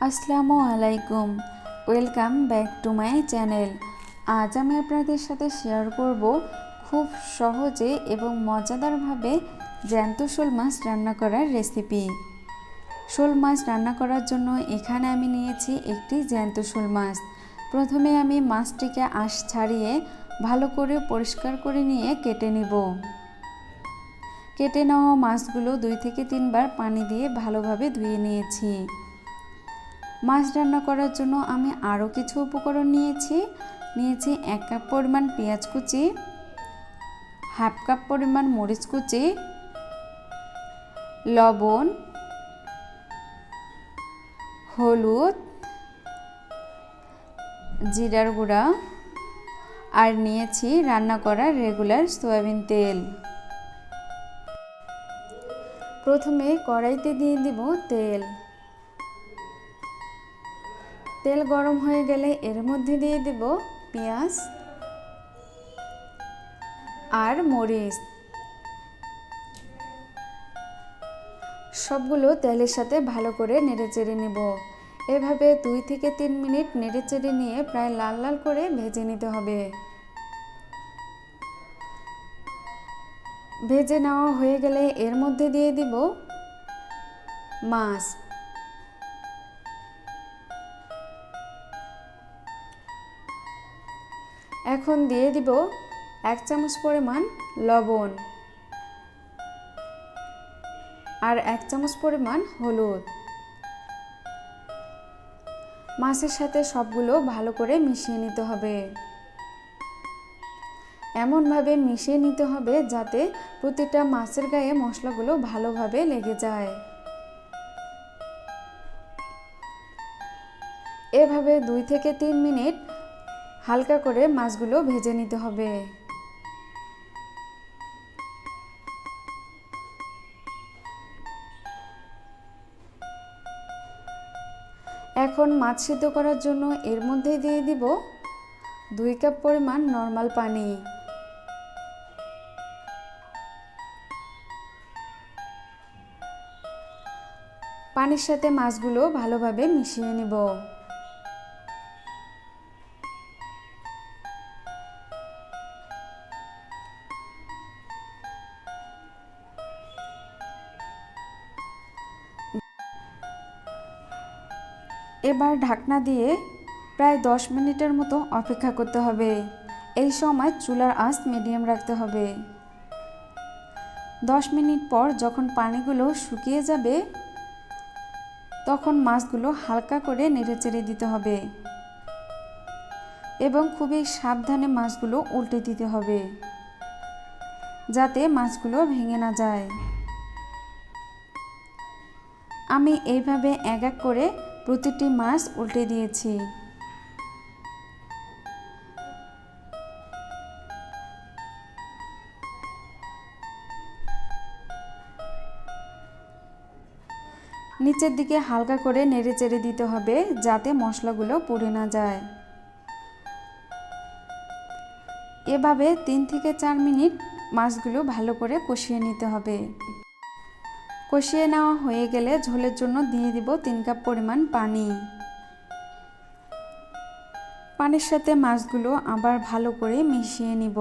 আসসালামু আলাইকুম, welcome back to my channel. আজ আমি আপনাদের সাথে শেয়ার করব খুব সহজে এবং মজাদারভাবে জ্যান্ত শোল মাছ রান্না করার রেসিপি। শোল মাছ রান্না করার জন্য এখানে আমি নিয়েছি একটি জ্যান্ত শোল মাছ। প্রথমে আমি মাছটিকে আঁশ ছাড়িয়ে ভালো করে পরিষ্কার করে নিয়ে কেটে নিব। কেটে নেওয়া মাছগুলো 2 থেকে 3 বার পানি দিয়ে ভালোভাবে ধুয়ে নিয়েছি। মাছ রান্না করার জন্য আমি আরও কিছু উপকরণ নিয়েছি 1 কাপ পরিমাণ পেঁয়াজ কুচি, হাফ কাপ পরিমাণ মরিচ কুচি, লবণ, হলুদ, জিরার গুঁড়া আর নিয়েছি রান্না করা রেগুলার সয়াবিন তেল। প্রথমে কড়াইতে দিয়ে দিব তেল। তেল গরম হয়ে গেলে এর মধ্যে দিয়ে দেব পেঁয়াজ আর মরিচ। সবগুলো তেলের সাথে ভালো করে নেড়েচেড়ে নেব। এভাবে 2 থেকে 3 মিনিট নেড়েচেড়ে নিয়ে প্রায় লাল লাল করে ভেজে নিতে হবে। ভেজে নেওয়া হয়ে গেলে এর মধ্যে দিয়ে দিব মাছ। এখন দিয়ে দিব 1 চামচ পরিমাণ লবণ আর 1 চামচ পরিমাণ হলুদ। মাছের সাথে সবগুলো ভালো করে মিশিয়ে নিতে হবে। এমনভাবে মিশিয়ে নিতে হবে যাতে প্রতিটা মাছের গায়ে মশলাগুলো ভালোভাবে লেগে যায়। এভাবে 2 থেকে 3 মিনিট হালকা করে মাছগুলো ভেজে নিতে হবে। এখন মাছ সিদ্ধ করার জন্য এর মধ্যে দিয়ে দিব 2 কাপ পরিমাণ নরমাল পানি। পানির সাথে মাছগুলো ভালোভাবে মিশিয়ে নেব। এবার ঢাকনা দিয়ে প্রায় 10 মিনিটের মতো অপেক্ষা করতে হবে। এই সময় চুলার আঁচ মিডিয়াম রাখতে হবে। 10 মিনিট পর যখন পানিগুলো শুকিয়ে যাবে তখন মাছগুলো হালকা করে নেড়েচেড়ে দিতে হবে এবং খুবই সাবধানে মাছগুলো উল্টে দিতে হবে যাতে মাছগুলো ভেঙে না যায়। আমি এইভাবে এক এক করে প্রতিটি মাছ উল্টে দিয়েছি। নিচের দিকে হালকা করে নেড়েচেড়ে দিতে হবে যাতে মশলাগুলো পুড়ে না যায়। এভাবে 3 থেকে 4 মিনিট মাছগুলো ভালো করে কষিয়ে নিতে হবে। কষিয়ে নেওয়া হয়ে গেলে ঝোলের জন্য দিয়ে দিব 3 কাপ পরিমাণ পানি। পানির সাথে মাছগুলো আবার ভালো করে মিশিয়ে নিব।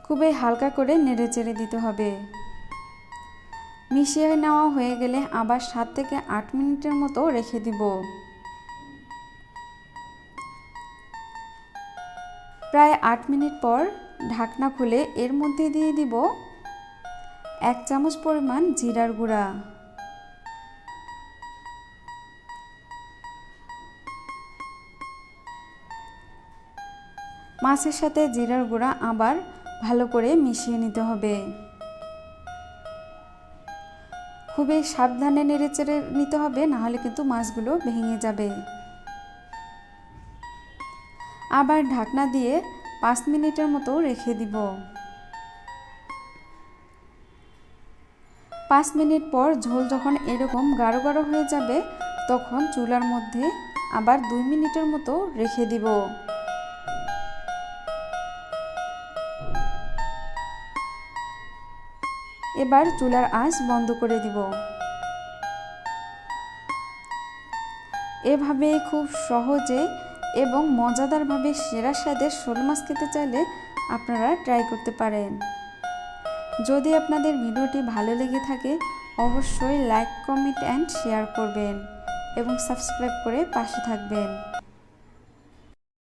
খুবই হালকা করে নেড়েচেড়ে দিতে হবে। মিশিয়ে নেওয়া হয়ে গেলে আবার 7 থেকে 8 মিনিটের মতো রেখে দিব। প্রায় 8 মিনিট পর ঢাকনা খুলে এর মধ্যে দিয়ে দিব 1 চামচ পরিমাণ জিরার গুঁড়া, মাছের সাথে জিরার গুঁড়া আবার ভালো করে মিশিয়ে নিতে হবে। খুবই সাবধানে নেড়েচেড়ে নিতে হবে, না হলে কিন্তু মাছগুলো ভেঙে যাবে। আবার ঢাকনা দিয়ে 5 মিনিটের মতো রেখে দিব। 5 মিনিট পর ঝোল যখন এরকম গাঢ় গাঢ় হয়ে যাবে তখন চুলার মধ্যে আবার 2 মিনিটের মতো রেখে দিব। এবার চুলার আঁচ বন্ধ করে দিব। এভাবে খুব সহজে এবং মজাদারভাবে সেরা স্বাদের শোল মাছ খেতে চাইলে আপনারা ট্রাই করতে পারেন। যদি আপনাদের ভিডিওটি ভালো লেগে থাকে অবশ্যই লাইক, কমেন্ট অ্যান্ড শেয়ার করবেন এবং সাবস্ক্রাইব করে পাশে থাকবেন।